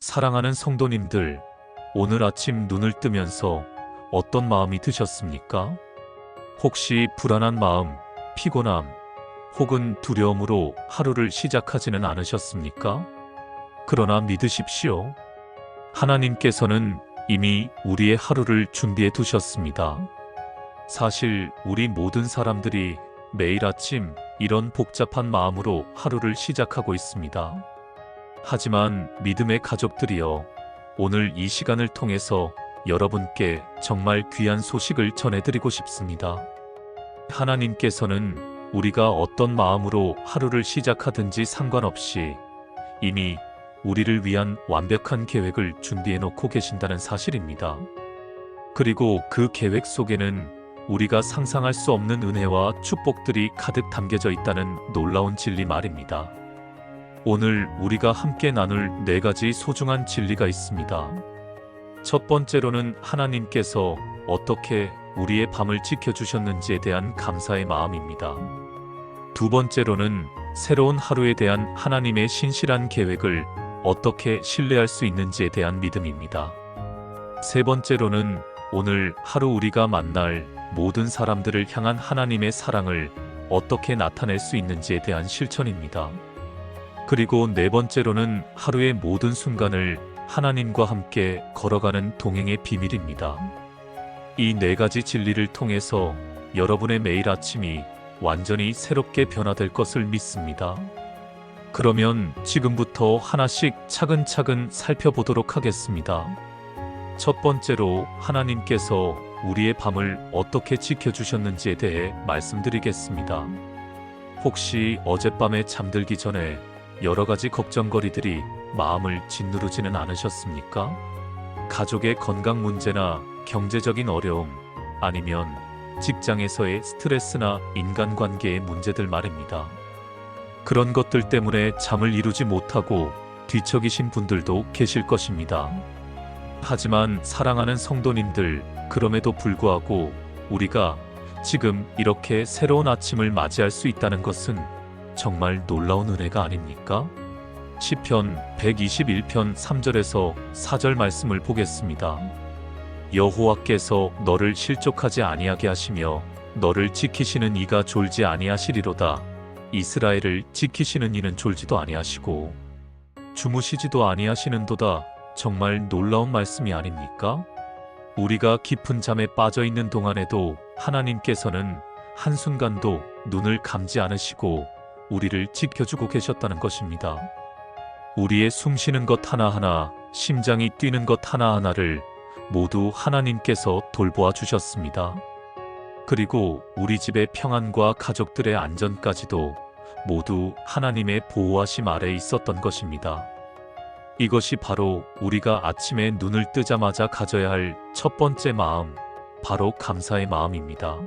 사랑하는 성도님들, 오늘 아침 눈을 뜨면서 어떤 마음이 드셨습니까? 혹시 불안한 마음, 피곤함, 혹은 두려움으로 하루를 시작하지는 않으셨습니까? 그러나 믿으십시오. 하나님께서는 이미 우리의 하루를 준비해 두셨습니다. 사실 우리 모든 사람들이 매일 아침 이런 복잡한 마음으로 하루를 시작하고 있습니다. 하지만 믿음의 가족들이여, 오늘 이 시간을 통해서 여러분께 정말 귀한 소식을 전해드리고 싶습니다. 하나님께서는 우리가 어떤 마음으로 하루를 시작하든지 상관없이 이미 우리를 위한 완벽한 계획을 준비해 놓고 계신다는 사실입니다. 그리고 그 계획 속에는 우리가 상상할 수 없는 은혜와 축복들이 가득 담겨져 있다는 놀라운 진리 말입니다. 오늘 우리가 함께 나눌 4가지 소중한 진리가 있습니다. 첫 번째로는 하나님께서 어떻게 우리의 밤을 지켜주셨는지에 대한 감사의 마음입니다. 두 번째로는 새로운 하루에 대한 하나님의 신실한 계획을 어떻게 신뢰할 수 있는지에 대한 믿음입니다. 세 번째로는 오늘 하루 우리가 만날 모든 사람들을 향한 하나님의 사랑을 어떻게 나타낼 수 있는지에 대한 실천입니다. 그리고 네 번째로는 하루의 모든 순간을 하나님과 함께 걸어가는 동행의 비밀입니다. 이 4가지 진리를 통해서 여러분의 매일 아침이 완전히 새롭게 변화될 것을 믿습니다. 그러면 지금부터 하나씩 차근차근 살펴보도록 하겠습니다. 첫 번째로 하나님께서 우리의 밤을 어떻게 지켜주셨는지에 대해 말씀드리겠습니다. 혹시 어젯밤에 잠들기 전에 여러 가지 걱정거리들이 마음을 짓누르지는 않으셨습니까? 가족의 건강 문제나 경제적인 어려움, 아니면 직장에서의 스트레스나 인간관계의 문제들 말입니다. 그런 것들 때문에 잠을 이루지 못하고 뒤척이신 분들도 계실 것입니다. 하지만 사랑하는 성도님들, 그럼에도 불구하고 우리가 지금 이렇게 새로운 아침을 맞이할 수 있다는 것은 정말 놀라운 은혜가 아닙니까? 시편 121편 3절에서 4절 말씀을 보겠습니다. 여호와께서 너를 실족하지 아니하게 하시며 너를 지키시는 이가 졸지 아니하시리로다. 이스라엘을 지키시는 이는 졸지도 아니하시고 주무시지도 아니하시는도다. 정말 놀라운 말씀이 아닙니까? 우리가 깊은 잠에 빠져 있는 동안에도 하나님께서는 한순간도 눈을 감지 않으시고 우리를 지켜주고 계셨다는 것입니다. 우리의 숨쉬는 것 하나하나, 심장이 뛰는 것 하나하나를 모두 하나님께서 돌보아 주셨습니다. 그리고 우리 집의 평안과 가족들의 안전까지도 모두 하나님의 보호하심 아래에 있었던 것입니다. 이것이 바로 우리가 아침에 눈을 뜨자마자 가져야 할 첫 번째 마음, 바로 감사의 마음입니다.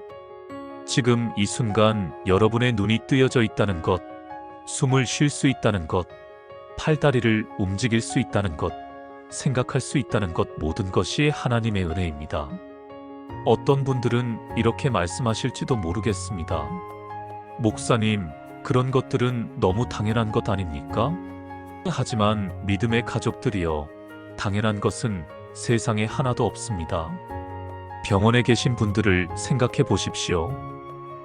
지금 이 순간 여러분의 눈이 뜨여져 있다는 것, 숨을 쉴 수 있다는 것, 팔다리를 움직일 수 있다는 것, 생각할 수 있다는 것, 모든 것이 하나님의 은혜입니다. 어떤 분들은 이렇게 말씀하실지도 모르겠습니다. 목사님, 그런 것들은 너무 당연한 것 아닙니까? 하지만 믿음의 가족들이여, 당연한 것은 세상에 하나도 없습니다. 병원에 계신 분들을 생각해 보십시오.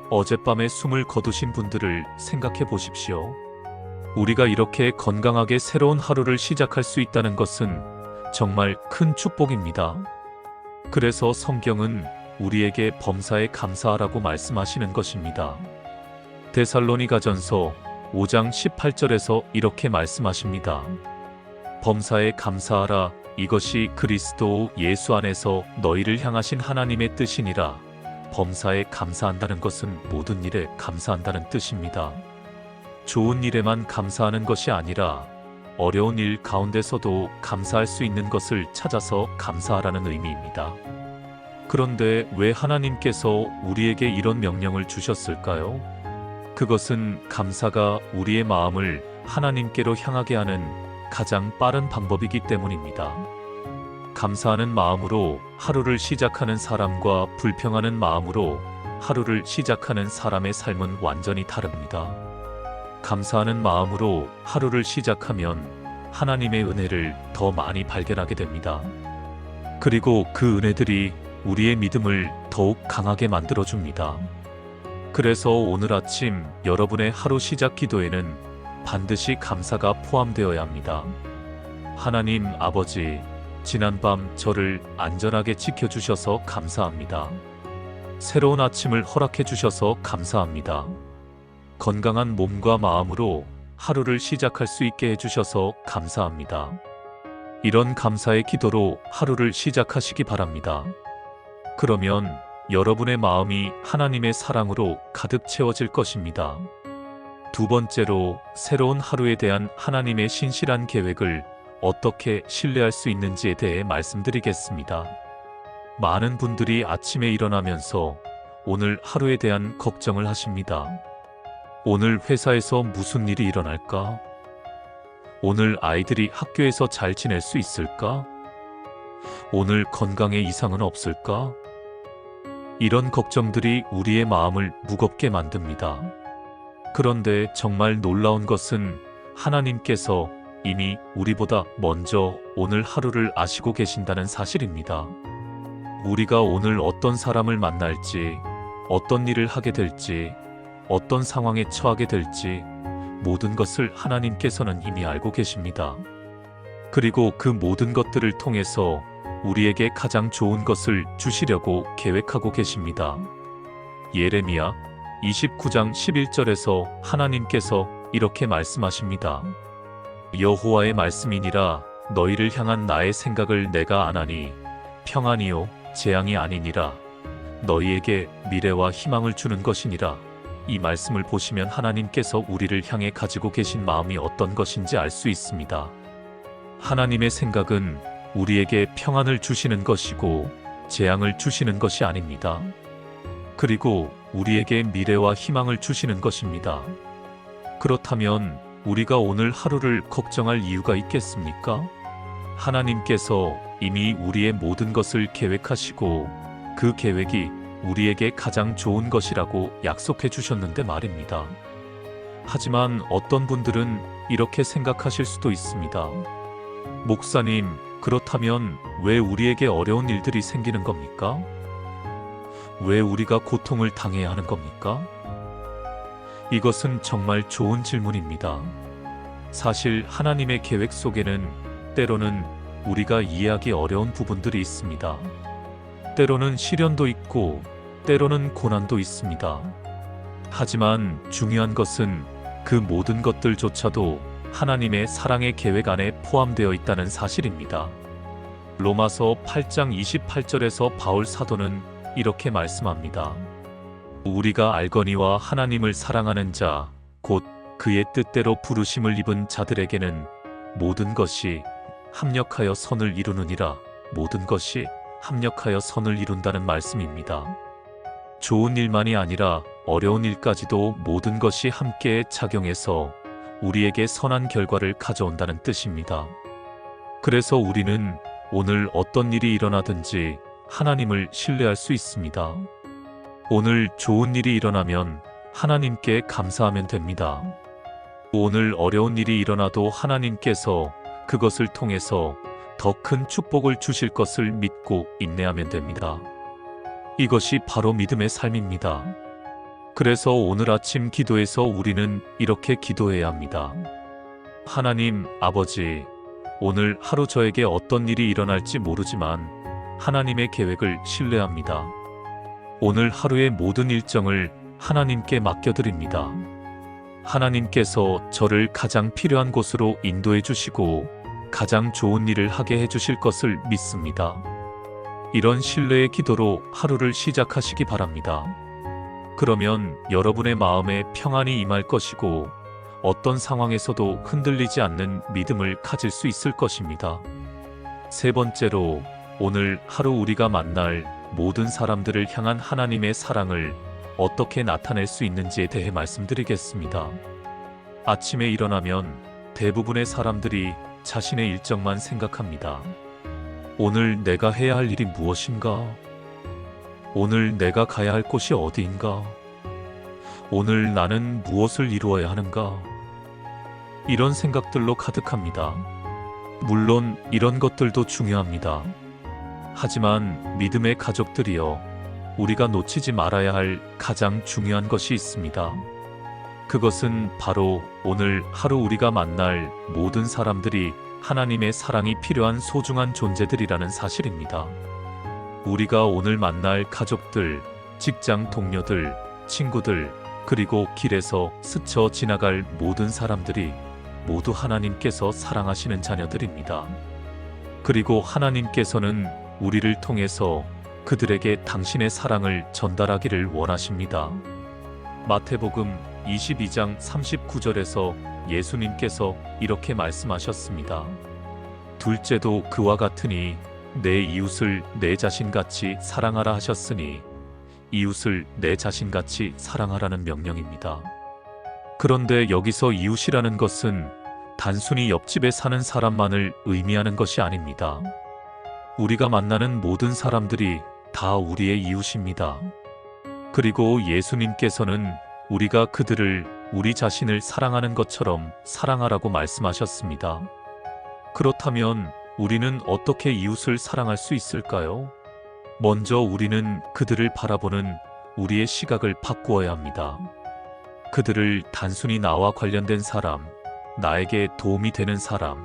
어젯밤에 숨을 거두신 분들을 생각해 보십시오. 우리가 이렇게 건강하게 새로운 하루를 시작할 수 있다는 것은 정말 큰 축복입니다. 그래서 성경은 우리에게 범사에 감사하라고 말씀하시는 것입니다. 데살로니가전서 5장 18절에서 이렇게 말씀하십니다. 범사에 감사하라. 이것이 그리스도 예수 안에서 너희를 향하신 하나님의 뜻이니라. 범사에 감사한다는 것은 모든 일에 감사한다는 뜻입니다. 좋은 일에만 감사하는 것이 아니라 어려운 일 가운데서도 감사할 수 있는 것을 찾아서 감사하라는 의미입니다. 그런데 왜 하나님께서 우리에게 이런 명령을 주셨을까요? 그것은 감사가 우리의 마음을 하나님께로 향하게 하는 가장 빠른 방법이기 때문입니다. 감사하는 마음으로 하루를 시작하는 사람과 불평하는 마음으로 하루를 시작하는 사람의 삶은 완전히 다릅니다. 감사하는 마음으로 하루를 시작하면 하나님의 은혜를 더 많이 발견하게 됩니다. 그리고 그 은혜들이 우리의 믿음을 더욱 강하게 만들어줍니다. 그래서 오늘 아침 여러분의 하루 시작 기도에는 반드시 감사가 포함되어야 합니다. 하나님 아버지, 지난밤 저를 안전하게 지켜주셔서 감사합니다. 새로운 아침을 허락해 주셔서 감사합니다. 건강한 몸과 마음으로 하루를 시작할 수 있게 해주셔서 감사합니다. 이런 감사의 기도로 하루를 시작하시기 바랍니다. 그러면 여러분의 마음이 하나님의 사랑으로 가득 채워질 것입니다. 두 번째로, 새로운 하루에 대한 하나님의 신실한 계획을 어떻게 신뢰할 수 있는지에 대해 말씀드리겠습니다. 많은 분들이 아침에 일어나면서 오늘 하루에 대한 걱정을 하십니다. 오늘 회사에서 무슨 일이 일어날까? 오늘 아이들이 학교에서 잘 지낼 수 있을까? 오늘 건강에 이상은 없을까? 이런 걱정들이 우리의 마음을 무겁게 만듭니다. 그런데 정말 놀라운 것은 하나님께서 이미 우리보다 먼저 오늘 하루를 아시고 계신다는 사실입니다. 우리가 오늘 어떤 사람을 만날지, 어떤 일을 하게 될지, 어떤 상황에 처하게 될지 모든 것을 하나님께서는 이미 알고 계십니다. 그리고 그 모든 것들을 통해서 우리에게 가장 좋은 것을 주시려고 계획하고 계십니다. 예레미야 29장 11절에서 하나님께서 이렇게 말씀하십니다. 여호와의 말씀이니라. 너희를 향한 나의 생각을 내가 아나니 평안이요 재앙이 아니니라. 너희에게 미래와 희망을 주는 것이니라. 이 말씀을 보시면 하나님께서 우리를 향해 가지고 계신 마음이 어떤 것인지 알 수 있습니다. 하나님의 생각은 우리에게 평안을 주시는 것이고 재앙을 주시는 것이 아닙니다. 그리고 우리에게 미래와 희망을 주시는 것입니다. 그렇다면 우리가 오늘 하루를 걱정할 이유가 있겠습니까? 하나님께서 이미 우리의 모든 것을 계획하시고 그 계획이 우리에게 가장 좋은 것이라고 약속해 주셨는데 말입니다. 하지만 어떤 분들은 이렇게 생각하실 수도 있습니다. 목사님, 그렇다면 왜 우리에게 어려운 일들이 생기는 겁니까? 왜 우리가 고통을 당해야 하는 겁니까? 이것은 정말 좋은 질문입니다. 사실 하나님의 계획 속에는 때로는 우리가 이해하기 어려운 부분들이 있습니다. 때로는 시련도 있고 때로는 고난도 있습니다. 하지만 중요한 것은 그 모든 것들조차도 하나님의 사랑의 계획 안에 포함되어 있다는 사실입니다. 로마서 8장 28절에서 바울 사도는 이렇게 말씀합니다. 우리가 알거니와 하나님을 사랑하는 자, 곧 그의 뜻대로 부르심을 입은 자들에게는 모든 것이 합력하여 선을 이루느니라. 모든 것이 합력하여 선을 이룬다는 말씀입니다. 좋은 일만이 아니라 어려운 일까지도 모든 것이 함께 작용해서 우리에게 선한 결과를 가져온다는 뜻입니다. 그래서 우리는 오늘 어떤 일이 일어나든지 하나님을 신뢰할 수 있습니다. 오늘 좋은 일이 일어나면 하나님께 감사하면 됩니다. 오늘 어려운 일이 일어나도 하나님께서 그것을 통해서 더 큰 축복을 주실 것을 믿고 인내하면 됩니다. 이것이 바로 믿음의 삶입니다. 그래서 오늘 아침 기도에서 우리는 이렇게 기도해야 합니다. 하나님 아버지, 오늘 하루 저에게 어떤 일이 일어날지 모르지만 하나님의 계획을 신뢰합니다. 오늘 하루의 모든 일정을 하나님께 맡겨드립니다. 하나님께서 저를 가장 필요한 곳으로 인도해 주시고 가장 좋은 일을 하게 해 주실 것을 믿습니다. 이런 신뢰의 기도로 하루를 시작하시기 바랍니다. 그러면 여러분의 마음에 평안이 임할 것이고 어떤 상황에서도 흔들리지 않는 믿음을 가질 수 있을 것입니다. 세 번째로, 오늘 하루 우리가 만날 모든 사람들을 향한 하나님의 사랑을 어떻게 나타낼 수 있는지에 대해 말씀드리겠습니다. 아침에 일어나면 대부분의 사람들이 자신의 일정만 생각합니다. 오늘 내가 해야 할 일이 무엇인가? 오늘 내가 가야 할 곳이 어디인가? 오늘 나는 무엇을 이루어야 하는가? 이런 생각들로 가득합니다. 물론 이런 것들도 중요합니다. 하지만 믿음의 가족들이여, 우리가 놓치지 말아야 할 가장 중요한 것이 있습니다. 그것은 바로 오늘 하루 우리가 만날 모든 사람들이 하나님의 사랑이 필요한 소중한 존재들이라는 사실입니다. 우리가 오늘 만날 가족들, 직장 동료들, 친구들, 그리고 길에서 스쳐 지나갈 모든 사람들이 모두 하나님께서 사랑하시는 자녀들입니다. 그리고 하나님께서는 우리를 통해서 그들에게 당신의 사랑을 전달하기를 원하십니다. 마태복음 22장 39절에서 예수님께서 이렇게 말씀하셨습니다. 둘째도 그와 같으니 내 이웃을 내 자신같이 사랑하라 하셨으니 이웃을 내 자신같이 사랑하라는 명령입니다. 그런데 여기서 이웃이라는 것은 단순히 옆집에 사는 사람만을 의미하는 것이 아닙니다. 우리가 만나는 모든 사람들이 다 우리의 이웃입니다. 그리고 예수님께서는 우리가 그들을 우리 자신을 사랑하는 것처럼 사랑하라고 말씀하셨습니다. 그렇다면 우리는 어떻게 이웃을 사랑할 수 있을까요? 먼저 우리는 그들을 바라보는 우리의 시각을 바꾸어야 합니다. 그들을 단순히 나와 관련된 사람, 나에게 도움이 되는 사람,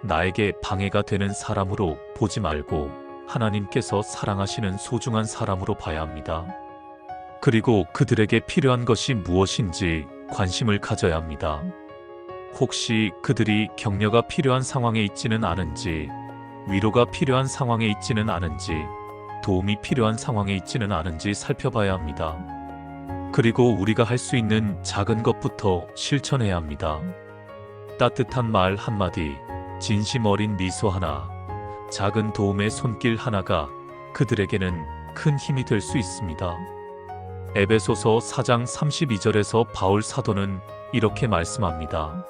나에게 방해가 되는 사람으로 보지 말고 하나님께서 사랑하시는 소중한 사람으로 봐야 합니다. 그리고 그들에게 필요한 것이 무엇인지 관심을 가져야 합니다. 혹시 그들이 격려가 필요한 상황에 있지는 않은지, 위로가 필요한 상황에 있지는 않은지, 도움이 필요한 상황에 있지는 않은지 살펴봐야 합니다. 그리고 우리가 할 수 있는 작은 것부터 실천해야 합니다. 따뜻한 말 한마디, 진심 어린 미소 하나, 작은 도움의 손길 하나가 그들에게는 큰 힘이 될 수 있습니다. 에베소서 4장 32절에서 바울 사도는 이렇게 말씀합니다.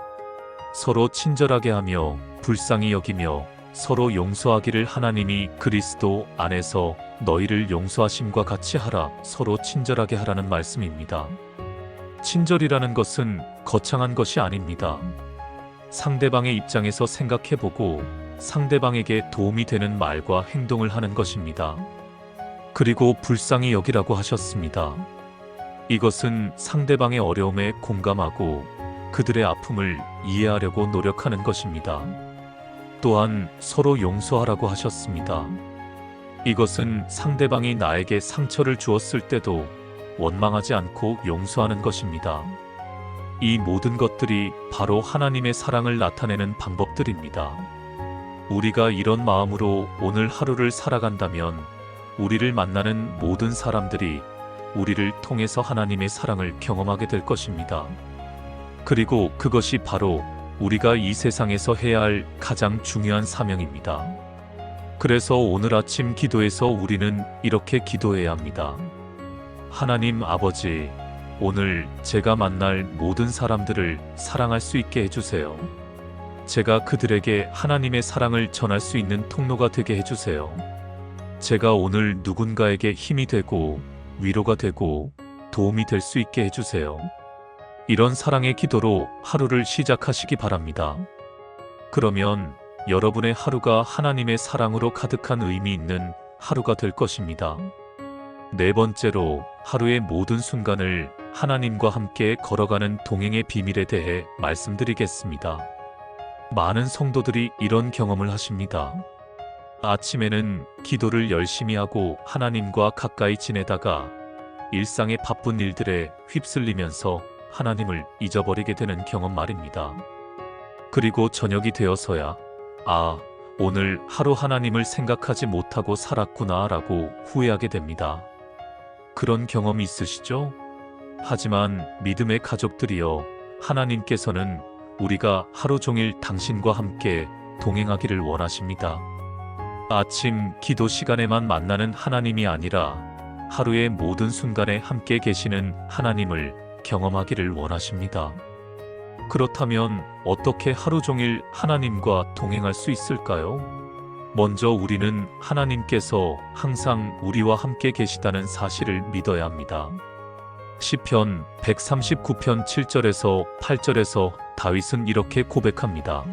서로 친절하게 하며 불쌍히 여기며 서로 용서하기를 하나님이 그리스도 안에서 너희를 용서하심과 같이 하라. 서로 친절하게 하라는 말씀입니다. 친절이라는 것은 거창한 것이 아닙니다. 상대방의 입장에서 생각해보고 상대방에게 도움이 되는 말과 행동을 하는 것입니다. 그리고 불쌍히 여기라고 하셨습니다. 이것은 상대방의 어려움에 공감하고 그들의 아픔을 이해하려고 노력하는 것입니다. 또한 서로 용서하라고 하셨습니다. 이것은 상대방이 나에게 상처를 주었을 때도 원망하지 않고 용서하는 것입니다. 이 모든 것들이 바로 하나님의 사랑을 나타내는 방법들입니다. 우리가 이런 마음으로 오늘 하루를 살아간다면 우리를 만나는 모든 사람들이 우리를 통해서 하나님의 사랑을 경험하게 될 것입니다. 그리고 그것이 바로 우리가 이 세상에서 해야 할 가장 중요한 사명입니다. 그래서 오늘 아침 기도에서 우리는 이렇게 기도해야 합니다. 하나님 아버지, 오늘 제가 만날 모든 사람들을 사랑할 수 있게 해주세요. 제가 그들에게 하나님의 사랑을 전할 수 있는 통로가 되게 해주세요. 제가 오늘 누군가에게 힘이 되고 위로가 되고 도움이 될 수 있게 해주세요. 이런 사랑의 기도로 하루를 시작하시기 바랍니다. 그러면 여러분의 하루가 하나님의 사랑으로 가득한 의미 있는 하루가 될 것입니다. 네 번째로, 하루의 모든 순간을 하나님과 함께 걸어가는 동행의 비밀에 대해 말씀드리겠습니다. 많은 성도들이 이런 경험을 하십니다. 아침에는 기도를 열심히 하고 하나님과 가까이 지내다가 일상의 바쁜 일들에 휩쓸리면서 하나님을 잊어버리게 되는 경험 말입니다. 그리고 저녁이 되어서야 오늘 하루 하나님을 생각하지 못하고 살았구나 라고 후회하게 됩니다. 그런 경험이 있으시죠? 하지만 믿음의 가족들이여, 하나님께서는 우리가 하루 종일 당신과 함께 동행하기를 원하십니다. 아침 기도 시간에만 만나는 하나님이 아니라 하루의 모든 순간에 함께 계시는 하나님을 경험하기를 원하십니다. 그렇다면 어떻게 하루 종일 하나님과 동행할 수 있을까요? 먼저 우리는 하나님께서 항상 우리와 함께 계시다는 사실을 믿어야 합니다. 시편 139편 7절에서 8절에서 다윗은 이렇게 고백합니다.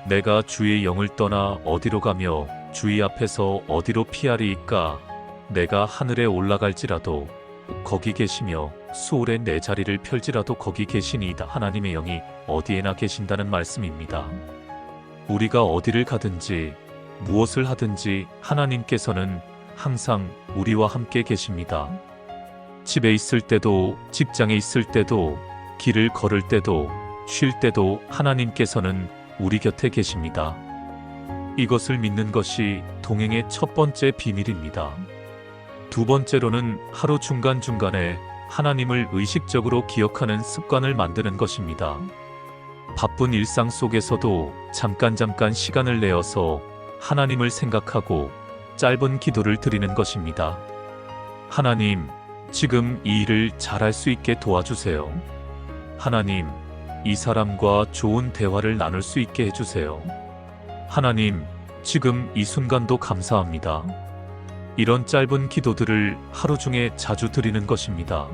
내가 주의 영을 떠나 어디로 가며 주의 앞에서 어디로 피하리이까? 내가 하늘에 올라갈지라도 거기 계시며 수월에 내 자리를 펼지라도 거기 계시니이다. 하나님의 영이 어디에나 계신다는 말씀입니다. 우리가 어디를 가든지 무엇을 하든지 하나님께서는 항상 우리와 함께 계십니다. 집에 있을 때도, 직장에 있을 때도, 길을 걸을 때도, 쉴 때도 하나님께서는 우리 곁에 계십니다. 이것을 믿는 것이 동행의 첫 번째 비밀입니다. 두 번째로는 하루 중간중간에 하나님을 의식적으로 기억하는 습관을 만드는 것입니다. 바쁜 일상 속에서도 잠깐 시간을 내어서 하나님을 생각하고 짧은 기도를 드리는 것입니다. 하나님, 지금 이 일을 잘할 수 있게 도와주세요. 하나님, 이 사람과 좋은 대화를 나눌 수 있게 해주세요. 하나님, 지금 이 순간도 감사합니다. 이런 짧은 기도들을 하루 중에 자주 드리는 것입니다.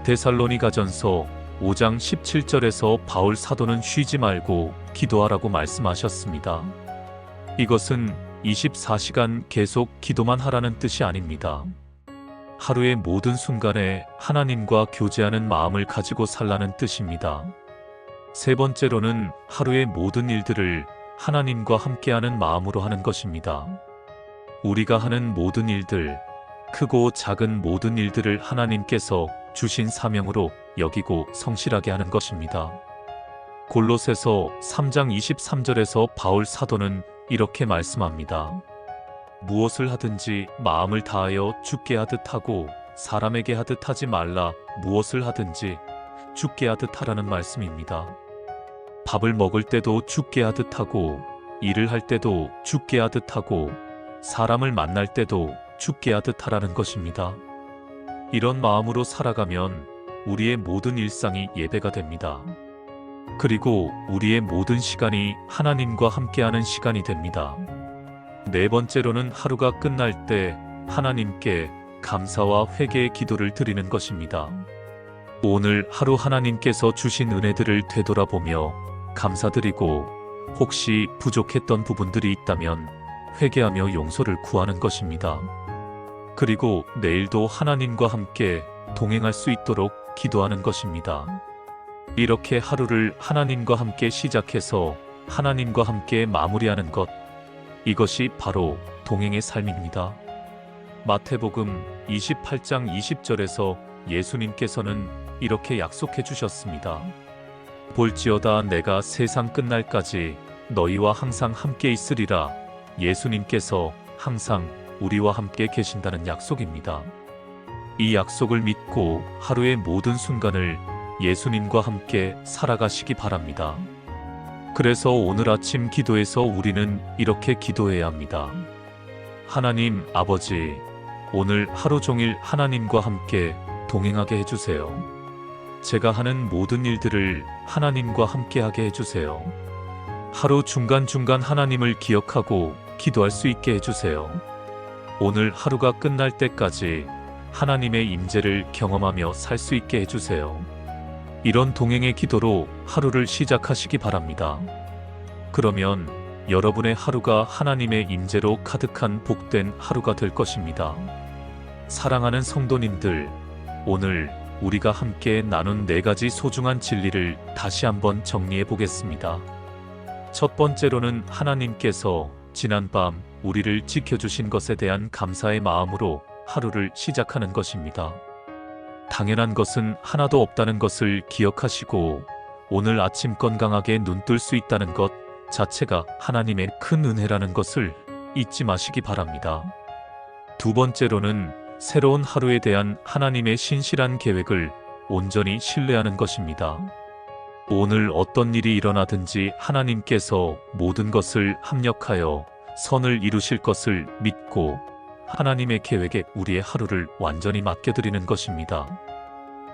데살로니가전서 5장 17절에서 바울 사도는 쉬지 말고 기도하라고 말씀하셨습니다. 이것은 24시간 계속 기도만 하라는 뜻이 아닙니다. 하루의 모든 순간에 하나님과 교제하는 마음을 가지고 살라는 뜻입니다. 세 번째로는 하루의 모든 일들을 하나님과 함께하는 마음으로 하는 것입니다. 우리가 하는 모든 일들, 크고 작은 모든 일들을 하나님께서 주신 사명으로 여기고 성실하게 하는 것입니다. 골로새서 3장 23절에서 바울 사도는 이렇게 말씀합니다. 무엇을 하든지 마음을 다하여 주께 하듯 하고 사람에게 하듯 하지 말라. 무엇을 하든지 주께 하듯 하라는 말씀입니다. 밥을 먹을 때도 주께 하듯 하고, 일을 할 때도 주께 하듯 하고, 사람을 만날 때도 주께 하듯 하라는 것입니다. 이런 마음으로 살아가면 우리의 모든 일상이 예배가 됩니다. 그리고 우리의 모든 시간이 하나님과 함께하는 시간이 됩니다. 네 번째로는 하루가 끝날 때 하나님께 감사와 회개의 기도를 드리는 것입니다. 오늘 하루 하나님께서 주신 은혜들을 되돌아보며 감사드리고, 혹시 부족했던 부분들이 있다면 회개하며 용서를 구하는 것입니다. 그리고 내일도 하나님과 함께 동행할 수 있도록 기도하는 것입니다. 이렇게 하루를 하나님과 함께 시작해서 하나님과 함께 마무리하는 것, 이것이 바로 동행의 삶입니다. 마태복음 28장 20절에서 예수님께서는 이렇게 약속해 주셨습니다. 볼지어다 내가 세상 끝날까지 너희와 항상 함께 있으리라. 예수님께서 항상 우리와 함께 계신다는 약속입니다. 이 약속을 믿고 하루의 모든 순간을 예수님과 함께 살아가시기 바랍니다. 그래서 오늘 아침 기도에서 우리는 이렇게 기도해야 합니다. 하나님 아버지, 오늘 하루 종일 하나님과 함께 동행하게 해주세요. 제가 하는 모든 일들을 하나님과 함께하게 해주세요. 하루 중간중간 하나님을 기억하고 기도할 수 있게 해주세요. 오늘 하루가 끝날 때까지 하나님의 임재를 경험하며 살 수 있게 해주세요. 이런 동행의 기도로 하루를 시작하시기 바랍니다. 그러면 여러분의 하루가 하나님의 임재로 가득한 복된 하루가 될 것입니다. 사랑하는 성도님들, 오늘 우리가 함께 나눈 4가지 소중한 진리를 다시 한번 정리해 보겠습니다. 첫 번째로는 하나님께서 지난밤 우리를 지켜주신 것에 대한 감사의 마음으로 하루를 시작하는 것입니다. 당연한 것은 하나도 없다는 것을 기억하시고 오늘 아침 건강하게 눈 뜰 수 있다는 것 자체가 하나님의 큰 은혜라는 것을 잊지 마시기 바랍니다. 두 번째로는 새로운 하루에 대한 하나님의 신실한 계획을 온전히 신뢰하는 것입니다. 오늘 어떤 일이 일어나든지 하나님께서 모든 것을 합력하여 선을 이루실 것을 믿고 하나님의 계획에 우리의 하루를 완전히 맡겨드리는 것입니다.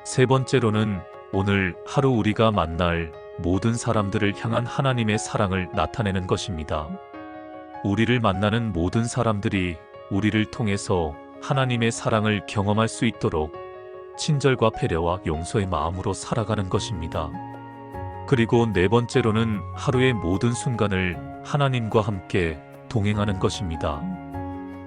세 번째로는 오늘 하루 우리가 만날 모든 사람들을 향한 하나님의 사랑을 나타내는 것입니다. 우리를 만나는 모든 사람들이 우리를 통해서 하나님의 사랑을 경험할 수 있도록 친절과 배려와 용서의 마음으로 살아가는 것입니다. 그리고 네 번째로는 하루의 모든 순간을 하나님과 함께 동행하는 것입니다.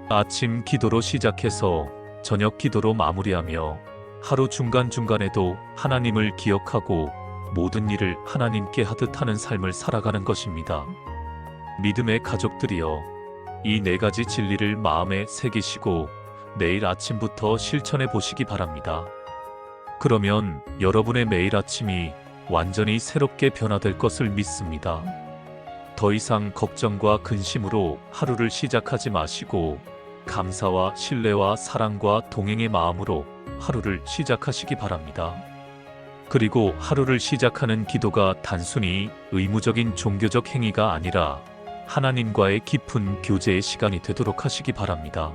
아침 기도로 시작해서 저녁 기도로 마무리하며 하루 중간중간에도 하나님을 기억하고 모든 일을 하나님께 하듯 하는 삶을 살아가는 것입니다. 믿음의 가족들이여, 이 네 가지 진리를 마음에 새기시고 내일 아침부터 실천해 보시기 바랍니다. 그러면 여러분의 매일 아침이 완전히 새롭게 변화될 것을 믿습니다. 더 이상 걱정과 근심으로 하루를 시작하지 마시고 감사와 신뢰와 사랑과 동행의 마음으로 하루를 시작하시기 바랍니다. 그리고 하루를 시작하는 기도가 단순히 의무적인 종교적 행위가 아니라 하나님과의 깊은 교제의 시간이 되도록 하시기 바랍니다.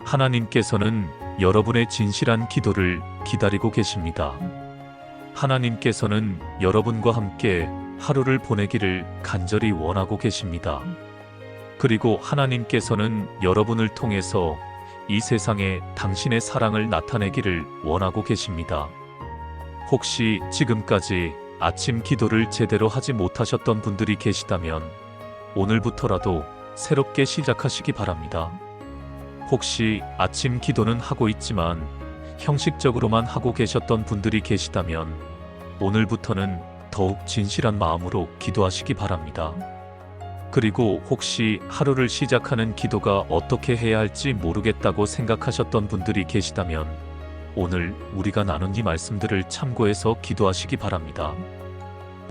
하나님께서는 여러분의 진실한 기도를 기다리고 계십니다. 하나님께서는 여러분과 함께 하루를 보내기를 간절히 원하고 계십니다. 그리고 하나님께서는 여러분을 통해서 이 세상에 당신의 사랑을 나타내기를 원하고 계십니다. 혹시 지금까지 아침 기도를 제대로 하지 못하셨던 분들이 계시다면 오늘부터라도 새롭게 시작하시기 바랍니다. 혹시 아침 기도는 하고 있지만 형식적으로만 하고 계셨던 분들이 계시다면 오늘부터는 더욱 진실한 마음으로 기도하시기 바랍니다. 그리고 혹시 하루를 시작하는 기도가 어떻게 해야 할지 모르겠다고 생각하셨던 분들이 계시다면 오늘 우리가 나눈 이 말씀들을 참고해서 기도하시기 바랍니다.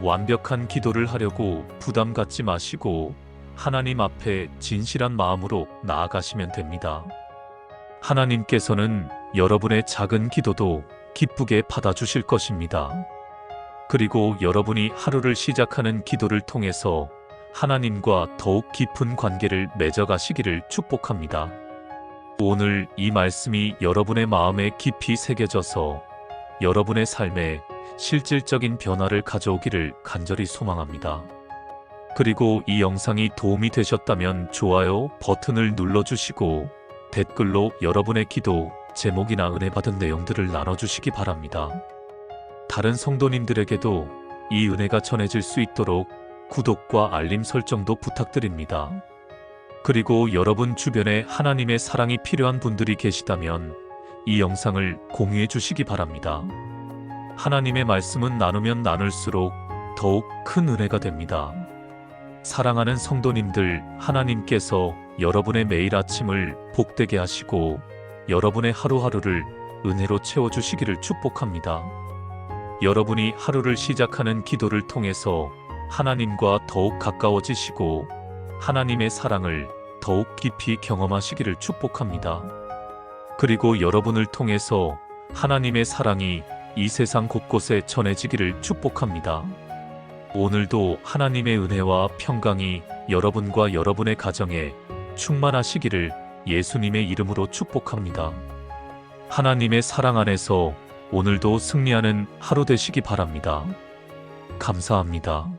완벽한 기도를 하려고 부담 갖지 마시고 하나님 앞에 진실한 마음으로 나아가시면 됩니다. 하나님께서는 여러분의 작은 기도도 기쁘게 받아주실 것입니다. 그리고 여러분이 하루를 시작하는 기도를 통해서 하나님과 더욱 깊은 관계를 맺어가시기를 축복합니다. 오늘 이 말씀이 여러분의 마음에 깊이 새겨져서 여러분의 삶에 실질적인 변화를 가져오기를 간절히 소망합니다. 그리고 이 영상이 도움이 되셨다면 좋아요 버튼을 눌러주시고 댓글로 여러분의 기도, 제목이나 은혜 받은 내용들을 나눠주시기 바랍니다. 다른 성도님들에게도 이 은혜가 전해질 수 있도록 구독과 알림 설정도 부탁드립니다. 그리고 여러분 주변에 하나님의 사랑이 필요한 분들이 계시다면 이 영상을 공유해 주시기 바랍니다. 하나님의 말씀은 나누면 나눌수록 더욱 큰 은혜가 됩니다. 사랑하는 성도님들, 하나님께서 여러분의 매일 아침을 복되게 하시고 여러분의 하루하루를 은혜로 채워주시기를 축복합니다. 여러분이 하루를 시작하는 기도를 통해서 하나님과 더욱 가까워지시고 하나님의 사랑을 더욱 깊이 경험하시기를 축복합니다. 그리고 여러분을 통해서 하나님의 사랑이 이 세상 곳곳에 전해지기를 축복합니다. 오늘도 하나님의 은혜와 평강이 여러분과 여러분의 가정에 충만하시기를 예수님의 이름으로 축복합니다. 하나님의 사랑 안에서 오늘도 승리하는 하루 되시기 바랍니다. 감사합니다.